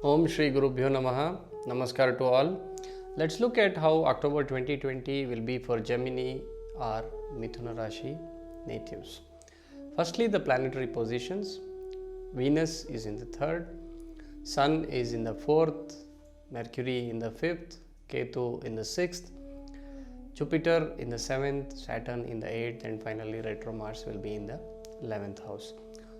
Om Shri Gurubhyo Namaha. Namaskar to all. Let's look at how October 2020 will be for Gemini or Mithuna Rashi natives. Firstly, the planetary positions. Venus is in the third, Sun is in the fourth, Mercury in the fifth, Ketu in the sixth, Jupiter in the seventh, Saturn in the eighth, and finally retro Mars will be in the 11th house.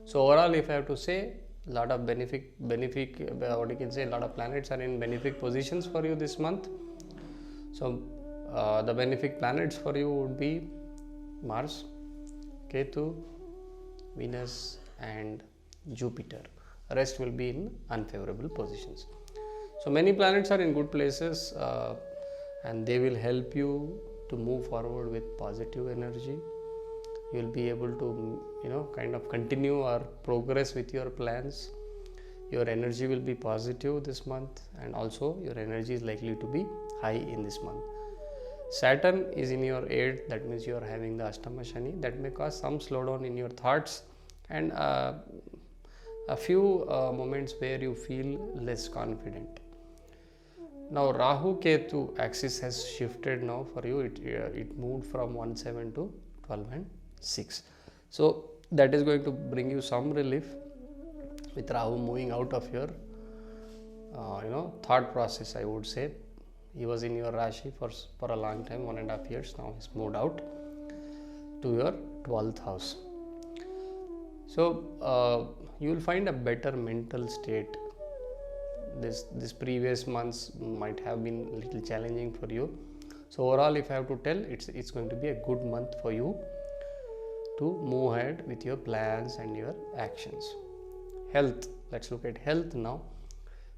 So overall, if I have to say, lot of what you can say, a lot of planets are in benefic positions for you this month. So the benefic planets for you would be Mars, Ketu, Venus, and Jupiter. Rest will be in unfavorable positions. So many planets are in good places and they will help you to move forward with positive energy. You will be able to kind of continue or progress with your plans. Your energy will be positive this month, and also your energy is likely to be high in this month. Saturn is in your 8th, that means you are having the Ashtama Shani. That may cause some slowdown in your thoughts and a few moments where you feel less confident. Now Rahu Ketu axis has shifted now for you. It moved from 1/7 to 12 and 6. So that is going to bring you some relief with Rahu moving out of your thought process. I would say he was in your Rashi for a long time, 1.5 years. Now he's moved out to your 12th house. So you will find a better mental state. This previous months might have been a little challenging for you. So overall, if I have to tell, it's going to be a good month for you to move ahead with your plans and your actions. Health. Let's look at health now.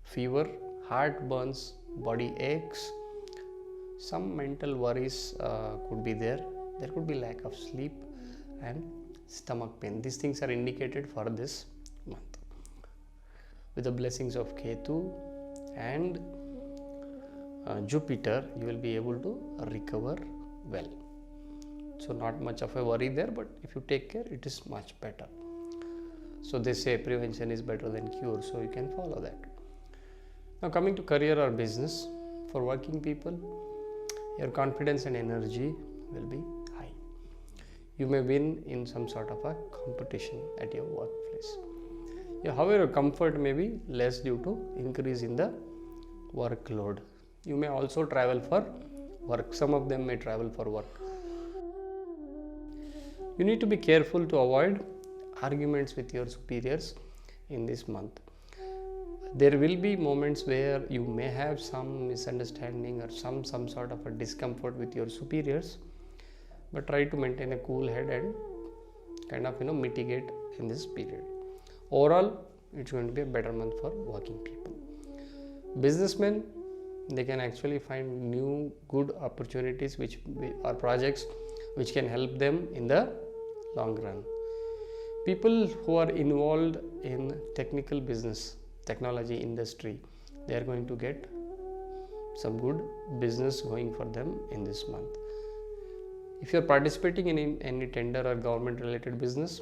Fever, heartburns, body aches, some mental worries could be there. There could be lack of sleep and stomach pain. These things are indicated for this month. With the blessings of Ketu and Jupiter, you will be able to recover well. So not much of a worry there, but if you take care, it is much better. So they say prevention is better than cure, so you can follow that. Now coming to career or business, for working people, your confidence and energy will be high. You may win in some sort of a competition at your workplace. However, comfort may be less due to increase in the workload. You may also travel for work. Some of them may travel for work. You need to be careful to avoid arguments with your superiors in this month. There will be moments where you may have some misunderstanding or some sort of a discomfort with your superiors, but try to maintain a cool head and kind of mitigate in this period. Overall, it's going to be a better month for working people. Businessmen, they can actually find new good opportunities or projects which can help them in the long run. People who are involved in technical business, technology industry, they are going to get some good business going for them in this month. If you are participating in any tender or government related business,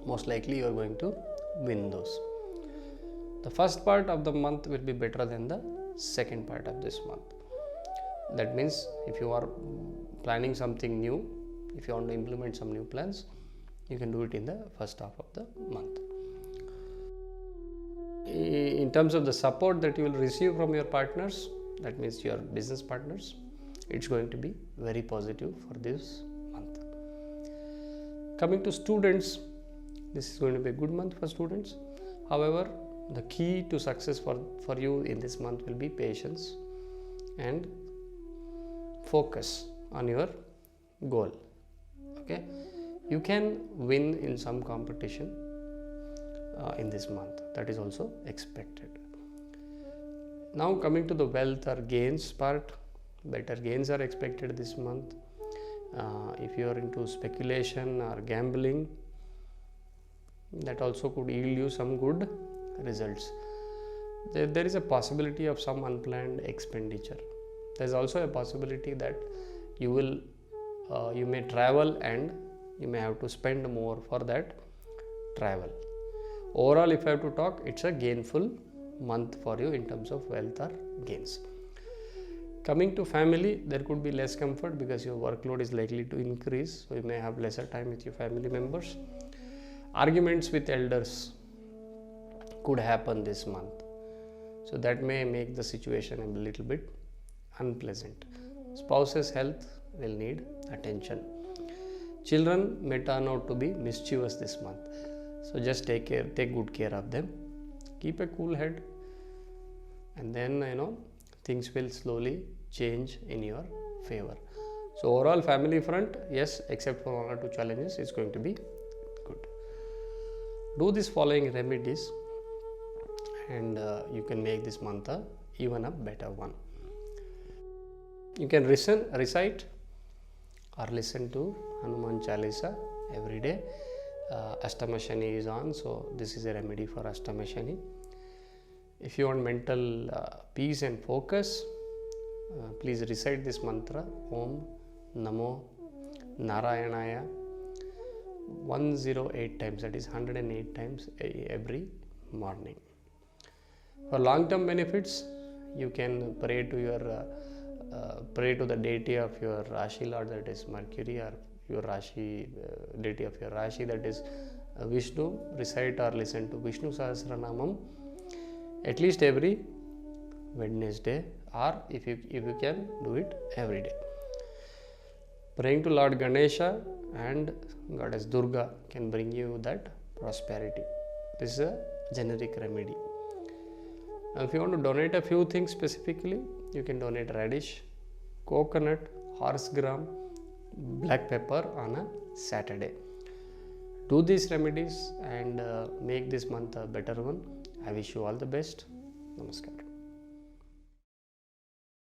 most likely you are going to win those. The first part of the month will be better than the second part of this month. That means if you are planning something new, if you want to implement some new plans, you can do it in the first half of the month. In terms of the support that you will receive from your partners, that means your business partners, it's going to be very positive for this month. Coming to students, this is going to be a good month for students. However, the key to success for you in this month will be patience and focus on your goal. Okay, you can win in some competition in this month. That is also expected. Now coming to the wealth or gains part, better gains are expected this month. If you are into speculation or gambling, that also could yield you some good results. There is a possibility of some unplanned expenditure. There is also a possibility that you may travel and you may have to spend more for that travel. Overall, if I have to talk, it's a gainful month for you in terms of wealth or gains. Coming to family, there could be less comfort because your workload is likely to increase, so you may have lesser time with your family members. Arguments with elders could happen this month, so that may make the situation a little bit unpleasant. Spouse's health will need attention. Children may turn out to be mischievous this month, so just take good care of them. Keep a cool head, and then things will slowly change in your favor. So overall family front, yes, except for 1 or 2 challenges, it's going to be good. Do these following remedies and you can make this month even a better one. You can recite or listen to Hanuman Chalisa every day. Ashtama Shani is on, so this is a remedy for Ashtama Shani. If you want mental peace and focus, please recite this mantra, Om Namo Narayanaya 108 times, that is 108 times every morning. For long-term benefits, you can pray to the deity of your Rashi Lord, that is Mercury, or your Rashi deity of your Rashi, that is Vishnu. Recite or listen to Vishnu Sahasranamam at least every Wednesday, or if you can do it every day. Praying to Lord Ganesha and Goddess Durga can bring you that prosperity. This is a generic remedy. Now, if you want to donate a few things specifically, you can donate radish, coconut, horse gram, black pepper on a Saturday. Do these remedies and make this month a better one. I wish you all the best. Namaskar.